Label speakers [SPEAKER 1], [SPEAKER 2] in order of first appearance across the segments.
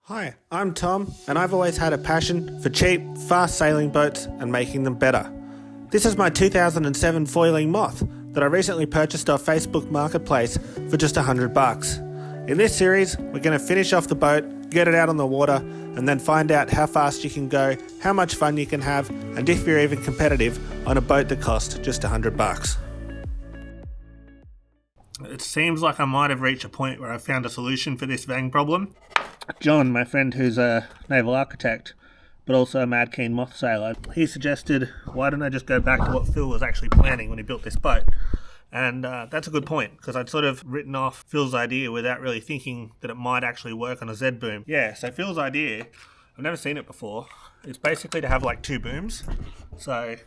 [SPEAKER 1] Hi, I'm Tom, and I've always had a passion for cheap, fast sailing boats and making them better. This is my 2007 foiling Moth that I recently purchased off Facebook Marketplace for just $100. In this series, we're going to finish off the boat, get it out on the water, and then find out how fast you can go, how much fun you can have, and if you're even competitive on a boat that costs just $100. It seems like I might have reached a point where I found a solution for this Vang problem. John, my friend who's a naval architect, but also a mad keen moth sailor, he suggested, why don't I just go back to what Phil was actually planning when he built this boat? And that's a good point, because I'd sort of written off Phil's idea without really thinking that it might actually work on a Z boom. Yeah, so Phil's idea, I've never seen it before, it's basically to have like two booms. So if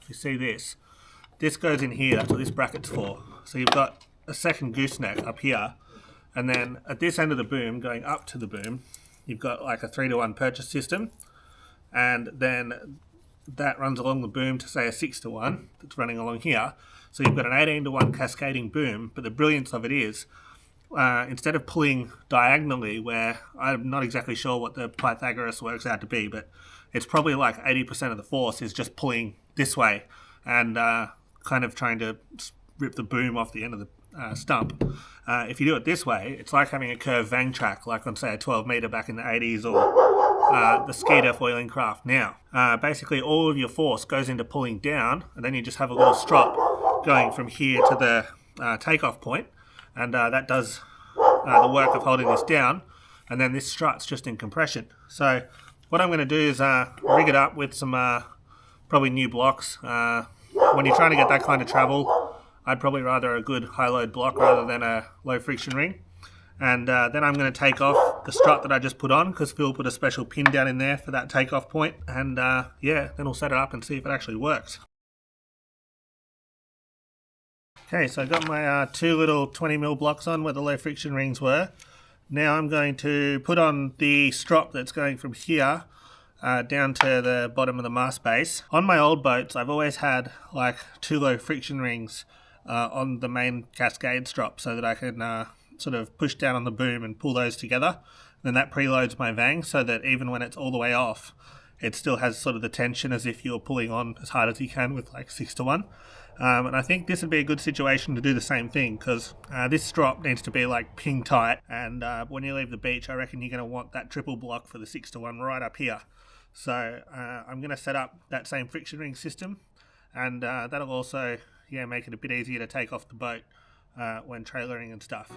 [SPEAKER 1] you see this goes in here, that's what this bracket's for. So you've got a second gooseneck up here, and then at this end of the boom, going up to the boom, you've got like a 3-to-1 purchase system, and then that runs along the boom to say a 6-to-1 that's running along here. So you've got an 18-to-1 cascading boom, but the brilliance of it is, instead of pulling diagonally, where I'm not exactly sure what the Pythagoras works out to be, but it's probably like 80% of the force is just pulling this way and kind of trying to rip the boom off the end of the stump. If you do it this way, it's like having a curved Vang track, like on say a 12 metre back in the 80s, or the Skeeter foiling craft now. Basically all of your force goes into pulling down, and then you just have a little strut going from here to the takeoff point, and that does the work of holding this down, and then this strut's just in compression. So what I'm going to do is rig it up with some probably new blocks. When you're trying to get that kind of travel, I'd probably rather a good high load block rather than a low friction ring. And then I'm going to take off the strut that I just put on, because Phil put a special pin down in there for that takeoff point. And yeah, then we'll set it up and see if it actually works. Okay, so I got my two little 20mm blocks on where the low friction rings were. Now I'm going to put on the strop that's going from here down to the bottom of the mast base. On my old boats, I've always had like two low friction rings on the main cascade strop, so that I can sort of push down on the boom and pull those together. Then that preloads my Vang, so that even when it's all the way off, it still has sort of the tension as if you're pulling on as hard as you can with like 6-to-1. And I think this would be a good situation to do the same thing, because this strop needs to be like ping tight, and when you leave the beach, I reckon you're going to want that triple block for the 6-to-1 right up here. So I'm going to set up that same friction ring system, and that'll also make it a bit easier to take off the boat when trailering and stuff.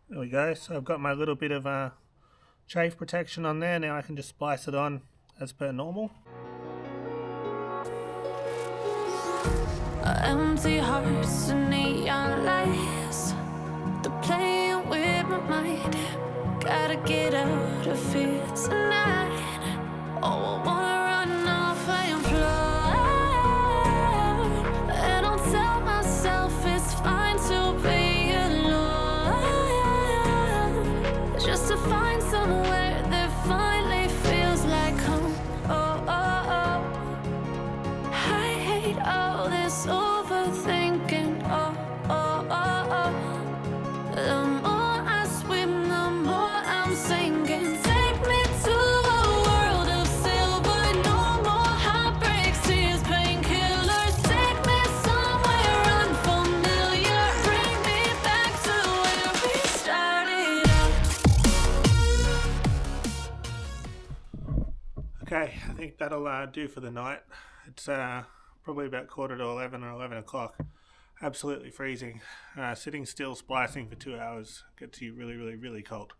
[SPEAKER 1] There we go, so I've got my little bit of chafe protection on there. Now I can just splice it on as per normal.
[SPEAKER 2] Empty hearts and neon lights, they're playing with my mind. Gotta get out of here tonight. Oh, I wanna run off and fly, and I'll tell myself it's fine to be alone, just to find somewhere that finally feels like home. Oh, oh, oh. I hate all this overthinking. Oh, oh, oh, oh. The more I swim, the more I'm sinking. Take me to a world of silver. No more heartbreaks, tears, painkillers. Take me somewhere unfamiliar. Bring me back to where we started out.
[SPEAKER 1] Okay, I think that'll do for the night. It's probably about 11:15 or 11 o'clock. Absolutely freezing. Sitting still splicing for 2 hours gets you really, really, really cold.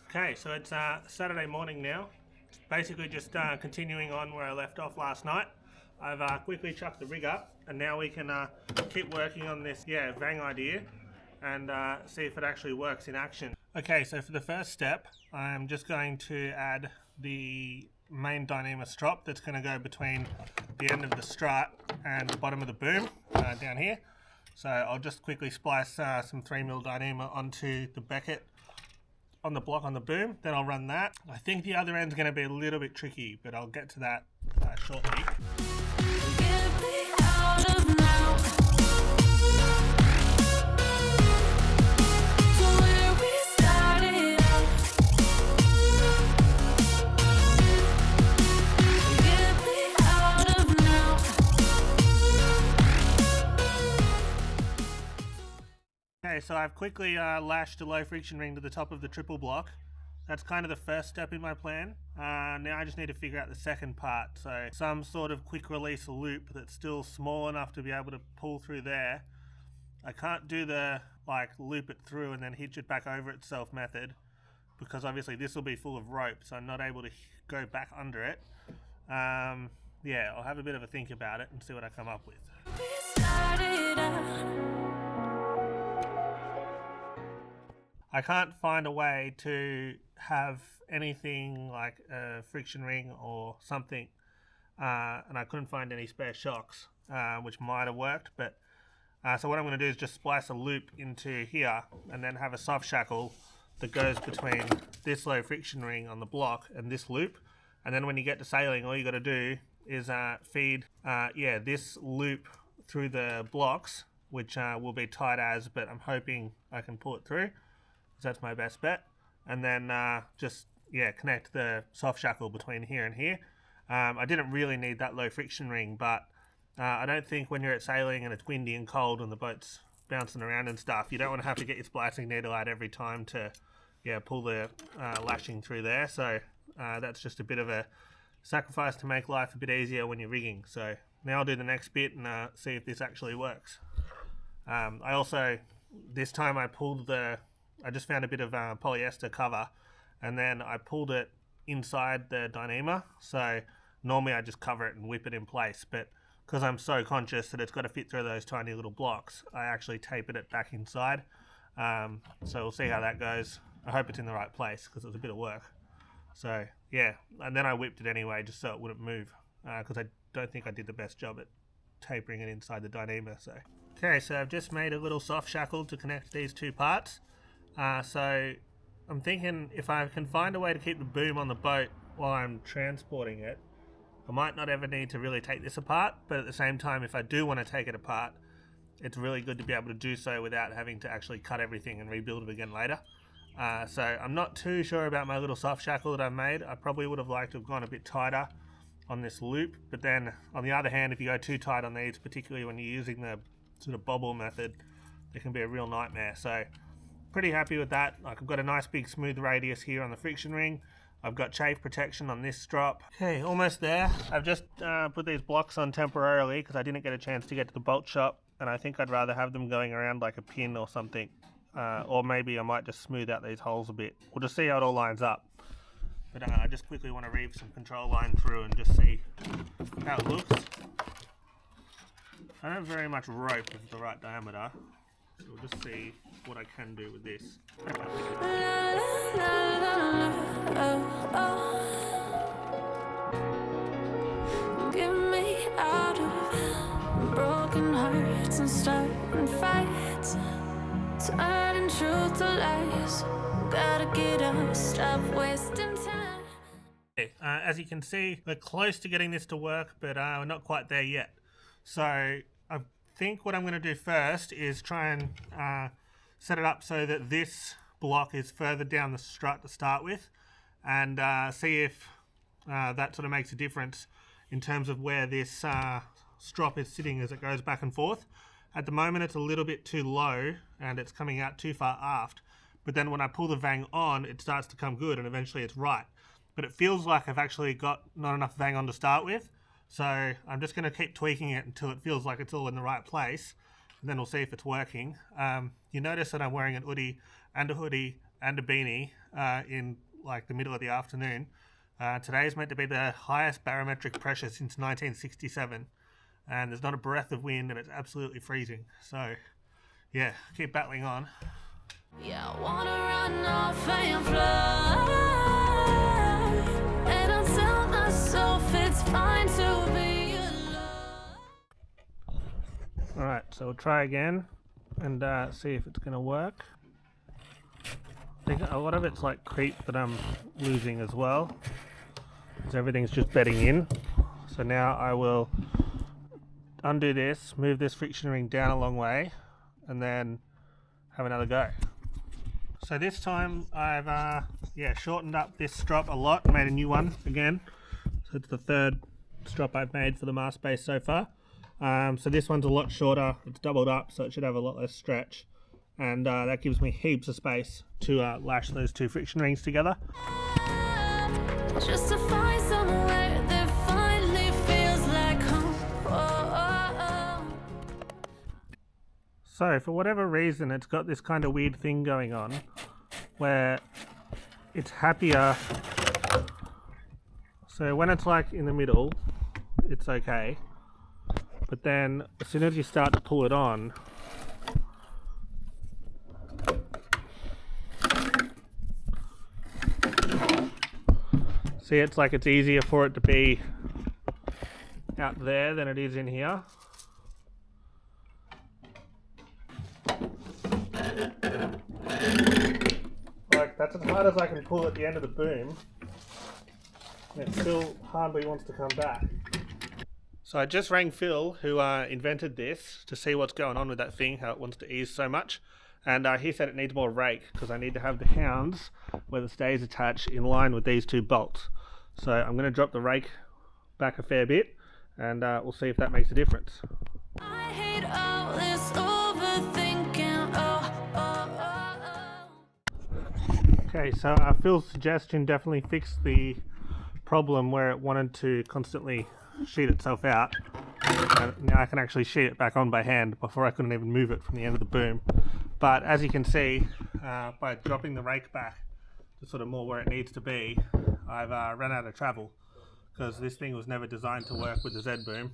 [SPEAKER 1] Okay, so it's Saturday morning now. Basically just continuing on where I left off last night. I've quickly chucked the rig up, and now we can keep working on this Vang idea and see if it actually works in action. Okay, so for the first step, I'm just going to add the main Dyneema strop that's going to go between the end of the strut and the bottom of the boom down here. So I'll just quickly splice some 3mm Dyneema onto the becket on the block on the boom, then I'll run that. I think the other end's going to be a little bit tricky, but I'll get to that shortly.
[SPEAKER 2] Yeah.
[SPEAKER 1] Okay, so I've quickly lashed a low friction ring to the top of the triple block. That's kind of the first step in my plan. Now I just need to figure out the second part. So some sort of quick release loop that's still small enough to be able to pull through there. I can't do the like loop it through and then hitch it back over itself method, because obviously this will be full of rope, so I'm not able to go back under it. Yeah, I'll have a bit of a think about it and see what I come up with. I can't find a way to have anything like a friction ring or something, and I couldn't find any spare shocks, which might have worked, but so what I'm going to do is just splice a loop into here and then have a soft shackle that goes between this low friction ring on the block and this loop, and then when you get to sailing, all you got to do is feed this loop through the blocks, which will be tight as, but I'm hoping I can pull it through. That's my best bet. And then just connect the soft shackle between here and here. I didn't really need that low friction ring, but I don't think when you're at sailing and it's windy and cold and the boat's bouncing around and stuff, you don't want to have to get your splicing needle out every time to pull the lashing through there. So that's just a bit of a sacrifice to make life a bit easier when you're rigging. So now I'll do the next bit and see if this actually works. I also, this time I just found a bit of polyester cover, and then I pulled it inside the Dyneema. So normally I just cover it and whip it in place, but because I'm so conscious that it's got to fit through those tiny little blocks, I actually tapered it back inside. So we'll see how that goes. I hope it's in the right place because it was a bit of work. So yeah, and then I whipped it anyway just so it wouldn't move, because I don't think I did the best job at tapering it inside the Dyneema. So okay, so I've just made a little soft shackle to connect these two parts. So I'm thinking if I can find a way to keep the boom on the boat while I'm transporting it, I might not ever need to really take this apart, but at the same time, if I do want to take it apart, it's really good to be able to do so without having to actually cut everything and rebuild it again later. So I'm not too sure about my little soft shackle that I've made. I probably would have liked to have gone a bit tighter on this loop, but then on the other hand, if you go too tight on these, particularly when you're using the sort of bobble method, it can be a real nightmare. So pretty happy with that. Like, I've got a nice big smooth radius here on the friction ring. I've got chafe protection on this strop. Okay, almost there. I've just put these blocks on temporarily because I didn't get a chance to get to the bolt shop, and I think I'd rather have them going around like a pin or something. Or maybe I might just smooth out these holes a bit. We'll just see how it all lines up. But I just quickly want to reeve some control line through and just see how it looks. I don't have very much rope of the right diameter, so we'll just see what I can do with this.
[SPEAKER 2] Get me out of broken hearts and starting fights, turning truth to lies. Gotta get up, stop wasting time.
[SPEAKER 1] As you can see, we're close to getting this to work, but we're not quite there yet. So I think what I'm going to do first is try and set it up so that this block is further down the strut to start with, and see if that sort of makes a difference in terms of where this strop is sitting as it goes back and forth. At the moment it's a little bit too low and it's coming out too far aft, but then when I pull the Vang on, it starts to come good and eventually it's right. But it feels like I've actually got not enough Vang on to start with, so I'm just going to keep tweaking it until it feels like it's all in the right place, and then we'll see if it's working. You notice that I'm wearing an hoodie and a beanie in like the middle of the afternoon. Today is meant to be the highest barometric pressure since 1967, and there's not a breath of wind and it's absolutely freezing. So yeah, keep battling on.
[SPEAKER 2] Yeah, I wanna run off and fly, and I'll tell myself it's fine to be alone.
[SPEAKER 1] Alright, so we'll try again and see if it's going to work. I think a lot of it's like creep that I'm losing as well, because everything's just bedding in. So now I will undo this, move this friction ring down a long way, and then have another go. So this time I've shortened up this strop a lot, made a new one again. So it's the third strop I've made for the mast base so far. So this one's a lot shorter, it's doubled up, so it should have a lot less stretch. and that gives me heaps of space to lash those two friction rings together.
[SPEAKER 2] Just to find somewhere that finally feels like home.
[SPEAKER 1] So for whatever reason, it's got this kind of weird thing going on where it's happier. So when it's like in the middle, it's okay, but then as soon as you start to pull it on, see, it's like it's easier for it to be out there than it is in here. Like, that's as hard as I can pull at the end of the boom, and it still hardly wants to come back. So I just rang Phil, who invented this, to see what's going on with that thing, how it wants to ease so much. And he said it needs more rake, because I need to have the hounds where the stays attached in line with these two bolts. So I'm going to drop the rake back a fair bit, and we'll see if that makes a difference.
[SPEAKER 2] I hate all this overthinking.
[SPEAKER 1] Okay, so Phil's suggestion definitely fixed the problem where it wanted to constantly sheet itself out. Now I can actually sheet it back on by hand. Before I couldn't even move it from the end of the boom. But as you can see, by dropping the rake back to sort of more where it needs to be, I've run out of travel, because this thing was never designed to work with the Z boom.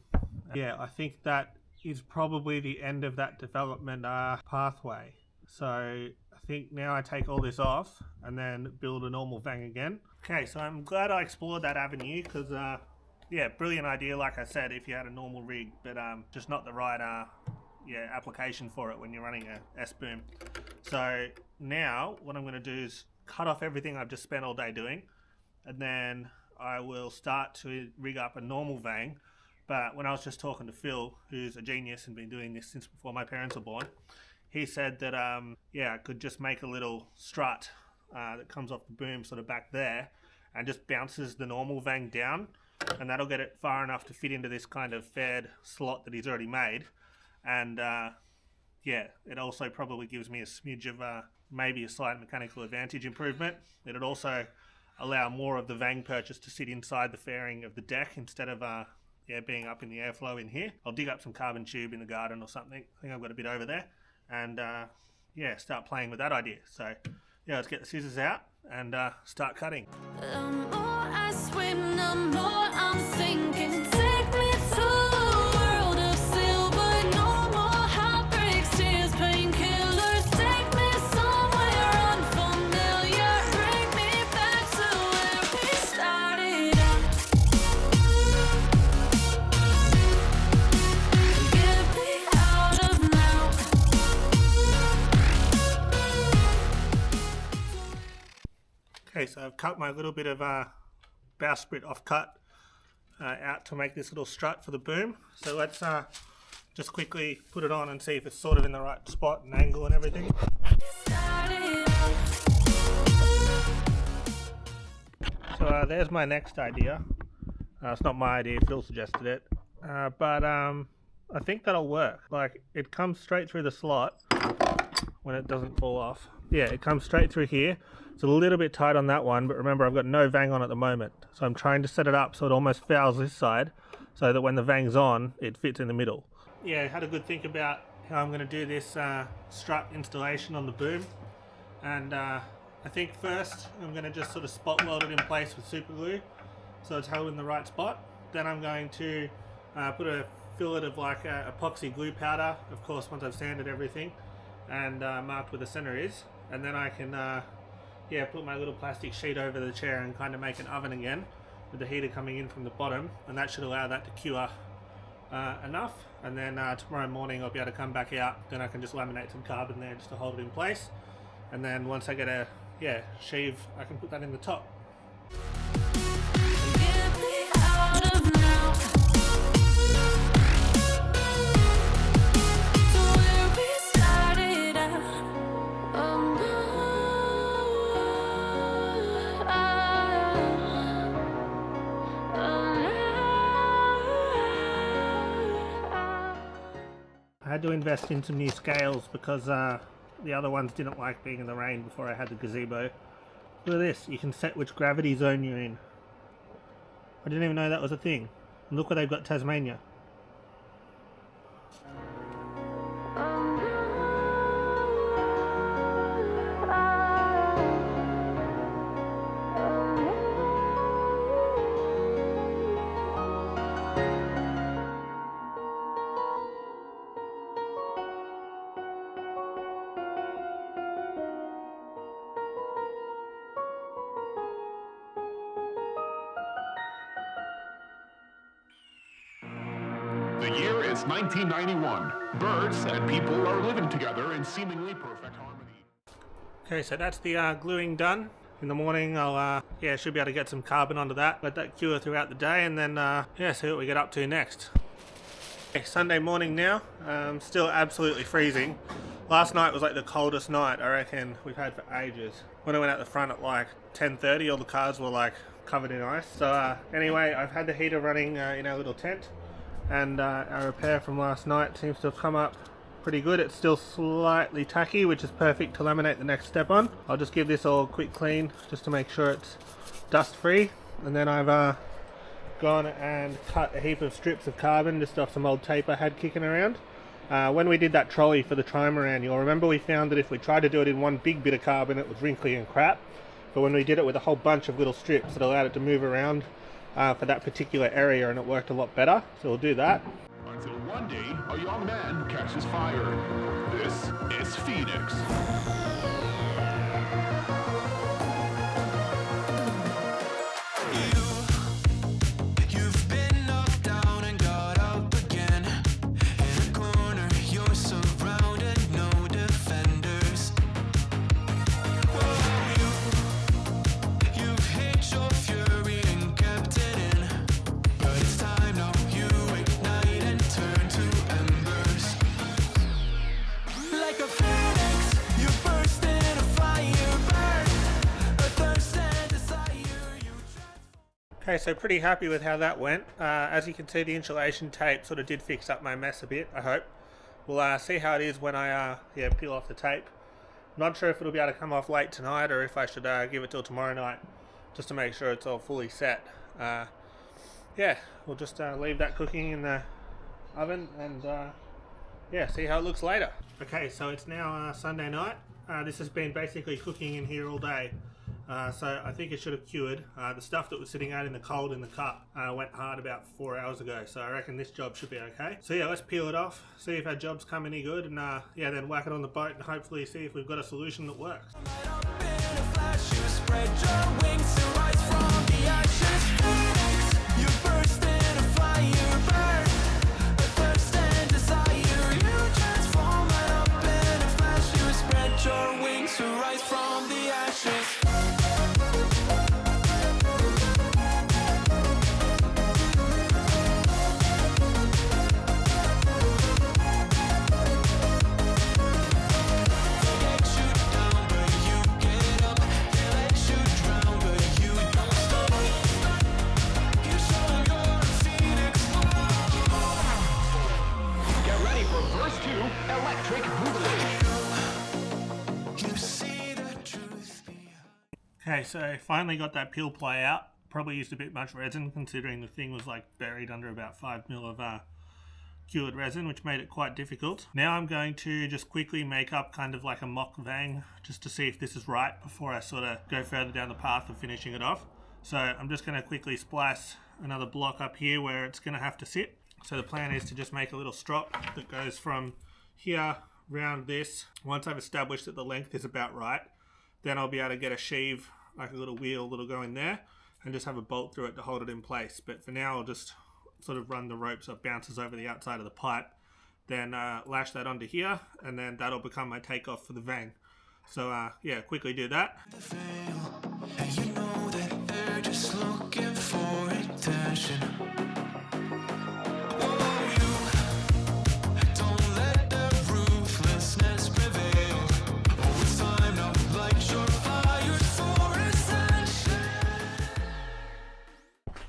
[SPEAKER 1] Yeah, I think that is probably the end of that development pathway. So I think now I take all this off and then build a normal Vang again. Okay, so I'm glad I explored that avenue, because yeah, brilliant idea, like I said, if you had a normal rig, but just not the right application for it when you're running a S-boom. So now what I'm going to do is cut off everything I've just spent all day doing, and then I will start to rig up a normal Vang. But when I was just talking to Phil, who's a genius and been doing this since before my parents were born, he said that yeah, I could just make a little strut that comes off the boom sort of back there and just bounces the normal Vang down, and that'll get it far enough to fit into this kind of faired slot that he's already made. And yeah, it also probably gives me a smidge of maybe a slight mechanical advantage improvement. It'd also allow more of the Vang purchase to sit inside the fairing of the deck instead of yeah, being up in the airflow in here. I'll dig up some carbon tube in the garden or something. I think I've got a bit over there. And yeah, start playing with that idea. So yeah, let's get the scissors out and start cutting.
[SPEAKER 2] The more I swim, the more I'm sinking. Take me to a world of silver. No more heartbreaks, tears, painkillers. Take me somewhere unfamiliar. Bring me back to where we started out. Get me out of now.
[SPEAKER 1] Okay, so I've cut my little bit of bowsprit offcut out to make this little strut for the boom. So let's just quickly put it on and see if it's sort of in the right spot and angle and everything. So there's my next idea. It's not my idea, Phil suggested it. But I think that'll work. Like, it comes straight through the slot when it doesn't fall off. Yeah, it comes straight through here. It's a little bit tight on that one, but remember I've got no Vang on at the moment. So I'm trying to set it up so it almost fouls this side, so that when the Vang's on, it fits in the middle. Yeah, I had a good think about how I'm going to do this strut installation on the boom. And I think first I'm going to just sort of spot weld it in place with super glue so it's held in the right spot. Then I'm going to put a fillet of like epoxy glue powder, of course once I've sanded everything and marked where the center is. And then I can yeah, put my little plastic sheet over the chair and kind of make an oven again with the heater coming in from the bottom, and that should allow that to cure enough. And then tomorrow morning I'll be able to come back out, then I can just laminate some carbon there just to hold it in place. And then once I get a sheave, I can put that in the top.
[SPEAKER 2] Get me out of now. To where we started out. Oh no.
[SPEAKER 1] I had to invest in some new scales because the other ones didn't like being in the rain before I had the gazebo. Look at this, you can set which gravity zone you're in. I didn't even know that was a thing. And look where they've got Tasmania.
[SPEAKER 3] The year is 1991. Birds and people are living together in seemingly perfect harmony.
[SPEAKER 1] Okay, so that's the gluing done. In the morning I'll should be able to get some carbon onto that, let that cure throughout the day, and then see what we get up to next. Okay, Sunday morning now, still absolutely freezing. Last night was like the coldest night I reckon we've had for ages. When I went out the front at like 10:30, all the cars were like covered in ice. So anyway, I've had the heater running in our little tent, and our repair from last night seems to have come up pretty good. It's still slightly tacky, which is perfect to laminate the next step on. I'll just give this all a quick clean just to make sure it's dust free, and then I've gone and cut a heap of strips of carbon just off some old tape I had kicking around. When we did that trolley for the trimaran, you'll remember we found that if we tried to do it in one big bit of carbon, it was wrinkly and crap, but when we did it with a whole bunch of little strips, it allowed it to move around for that particular area, and it worked a lot better. So we'll do that.
[SPEAKER 3] Until one day, a young man catches fire. This is Phoenix.
[SPEAKER 4] You've been knocked down and got up again. In a corner, you're surrounded, no defenders. You've hid your fury and kept it in. But it's time now, you ignite and turn to embers. Like a phoenix, you burst in a fire burn. A thirst and desire, you
[SPEAKER 1] Okay, so pretty happy with how that went. As you can see, the insulation tape sort of did fix up my mess a bit, I hope. We'll see how it is when I peel off the tape. I'm not sure if it'll be able to come off late tonight or if I should give it till tomorrow night just to make sure it's all fully set. We'll just leave that cooking in the oven and see how it looks later. Okay, so it's now Sunday night. This has been basically cooking in here all day. So I think it should have cured. The stuff that was sitting out in the cold in the cup went hard about 4 hours ago, so I reckon this job should be okay. So yeah, let's peel it off, see if our job's come any good, and then whack it on the boat and hopefully see if we've got a solution that works. Okay, so finally got that peel ply out. Probably used a bit much resin considering the thing was like buried under about 5 mil of cured resin, which made it quite difficult. Now I'm going to just quickly make up kind of like a mock Vang just to see if this is right before I sort of go further down the path of finishing it off. So I'm just going to quickly splice another block up here where it's going to have to sit. So the plan is to just make a little strop that goes from here round this. Once I've established that the length is about right, then I'll be able to get a sheave, like a little wheel that'll go in there, and just have a bolt through it to hold it in place. But for now, I'll just sort of run the rope so it bounces over the outside of the pipe, then lash that onto here, and then that'll become my takeoff for the Vang. So quickly do that.
[SPEAKER 4] And you know that they're just looking for attention.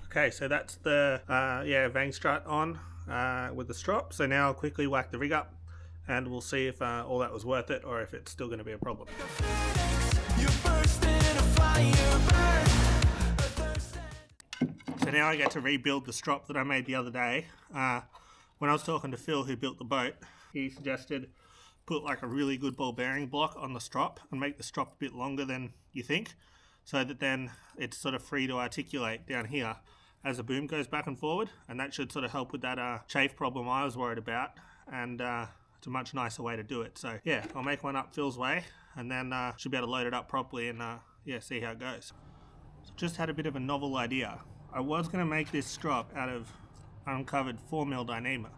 [SPEAKER 1] Okay, so that's the Vang strut on with the strop. So now I'll quickly whack the rig up and we'll see if all that was worth it or if it's still going to be a problem. So now I get to rebuild the strop that I made the other day. When I was talking to Phil, who built the boat, he suggested put like a really good ball bearing block on the strop and make the strop a bit longer than you think, so that then it's sort of free to articulate down here as the boom goes back and forward, and that should sort of help with that chafe problem I was worried about, and it's a much nicer way to do it. So yeah, I'll make one up Phil's way, and then should be able to load it up properly and yeah, see how it goes. So just had a bit of a novel idea. I was going to make this strop out of uncovered 4mm Dyneema,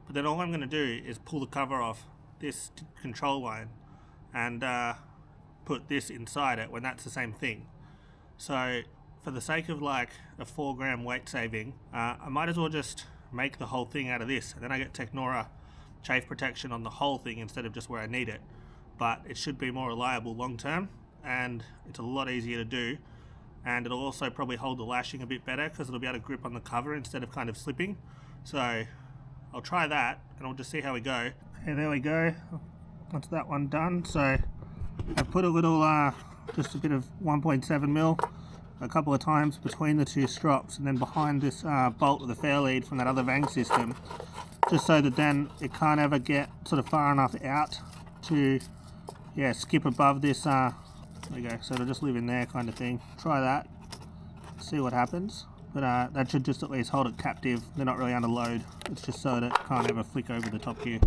[SPEAKER 1] but then all I'm going to do is pull the cover off this control line and put this inside it when that's the same thing. So for the sake of like a 4 gram weight saving, I might as well just make the whole thing out of this, and then I get Technora chafe protection on the whole thing instead of just where I need it. But it should be more reliable long term, and it's a lot easier to do, and it'll also probably hold the lashing a bit better because it'll be able to grip on the cover instead of kind of slipping. So I'll try that and we'll just see how we go. Okay, there we go. That's that one done. So I put a little, just a bit of 1.7mm a couple of times between the two strops and then behind this bolt with a fair lead from that other Vang system, just so that then it can't ever get sort of far enough out to, yeah, skip above this, there we go, so it'll just live in there kind of thing. Try that, see what happens. But that should just at least hold it captive. They're not really under load. It's just so that it can't ever flick over the top here.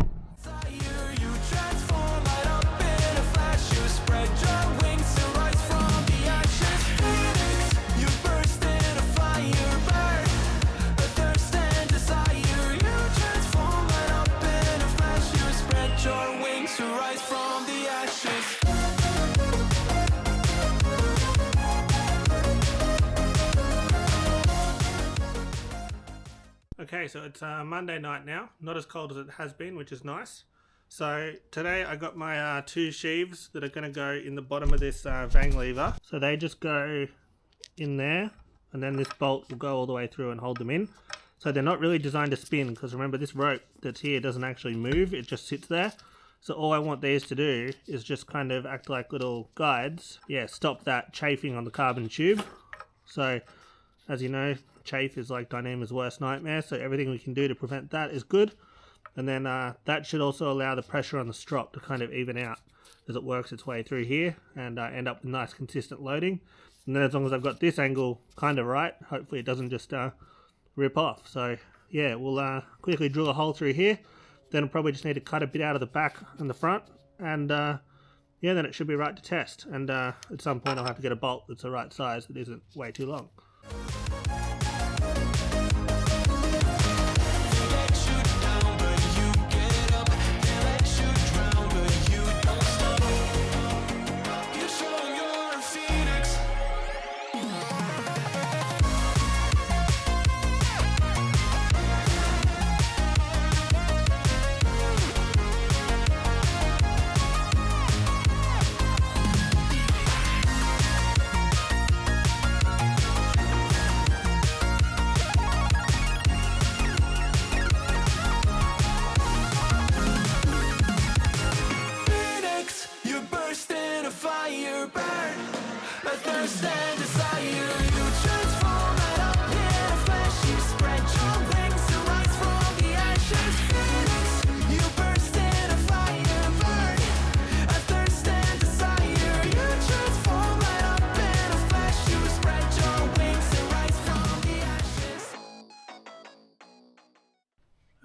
[SPEAKER 1] Okay, so it's Monday night now, not as cold as it has been, which is nice. So today I got my 2 sheaves that are going to go in the bottom of this Vang lever. So they just go in there, and then this bolt will go all the way through and hold them in. So they're not really designed to spin, because remember this rope that's here doesn't actually move, it just sits there. So all I want these to do is just kind of act like little guides. Yeah, stop that chafing on the carbon tube. So as you know, chafe is like Dyneema's worst nightmare, so everything we can do to prevent that is good. And then that should also allow the pressure on the strop to kind of even out as it works its way through here and end up with nice consistent loading. And then as long as I've got this angle kind of right, hopefully it doesn't just rip off. So yeah, we'll quickly drill a hole through here. Then I'll probably just need to cut a bit out of the back and the front, and yeah, then it should be right to test. And at some point I'll have to get a bolt that's the right size that isn't way too long.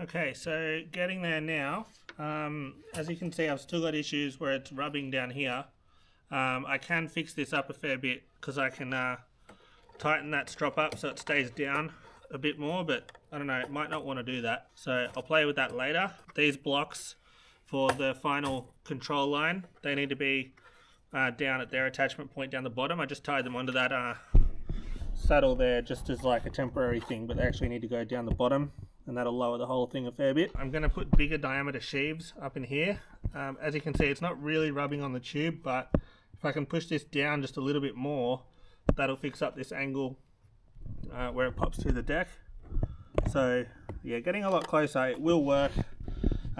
[SPEAKER 1] Okay, so getting there now. As you can see, I've still got issues where it's rubbing down here. I can fix this up a fair bit because I can tighten that strop up so it stays down a bit more, but I don't know, it might not want to do that. So I'll play with that later. These blocks for the final control line, they need to be down at their attachment point down the bottom. I just tied them onto that saddle there just as like a temporary thing, but they actually need to go down the bottom, and that'll lower the whole thing a fair bit. I'm going to put bigger diameter sheaves up in here. As you can see, it's not really rubbing on the tube, but if I can push this down just a little bit more, that'll fix up this angle where it pops through the deck. So yeah, getting a lot closer. It will work.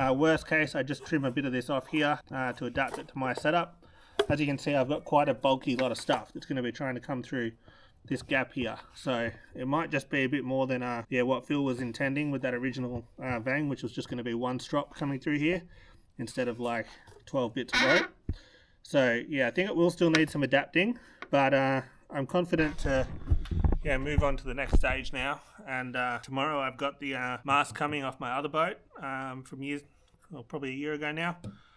[SPEAKER 1] Worst case, I just trim a bit of this off here to adapt it to my setup. As you can see, I've got quite a bulky lot of stuff that's going to be trying to come through this gap here, so it might just be a bit more than what Phil was intending with that original Vang, which was just going to be one strop coming through here instead of like 12 bits of rope. So yeah, I think it will still need some adapting, but I'm confident to move on to the next stage now. And tomorrow I've got the mast coming off my other boat from years, well, probably a year ago now.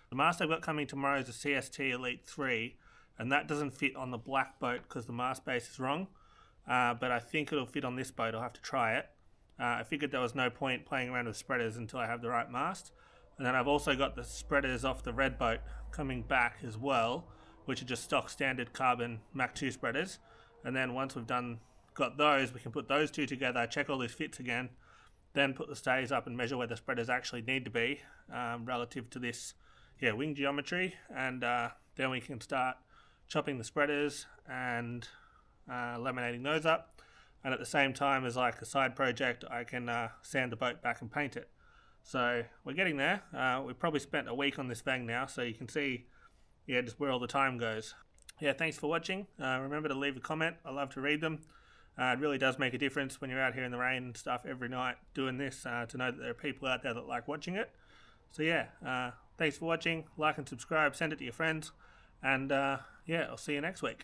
[SPEAKER 1] The mast I've got coming tomorrow is a CST Elite 3, and that doesn't fit on the black boat because the mast base is wrong, but I think it'll fit on this boat. I'll have to try it. I figured there was no point playing around with spreaders until I have the right mast. And then I've also got the spreaders off the red boat coming back as well, which are just stock standard carbon Mach 2 spreaders. And then once we've got those, we can put those two together, check all these fits again, then put the stays up and measure where the spreaders actually need to be relative to this wing geometry, and then we can start chopping the spreaders and laminating those up. And at the same time, as like a side project, I can sand the boat back and paint it. So we're getting there. We've probably spent a week on this Vang now, so you can see just where all the time goes. Thanks for watching. Remember to leave a comment. I love to read them. It really does make a difference when you're out here in the rain and stuff every night doing this, to know that there are people out there that like watching it. So thanks for watching. Like and subscribe, send it to your friends, and I'll see you next week.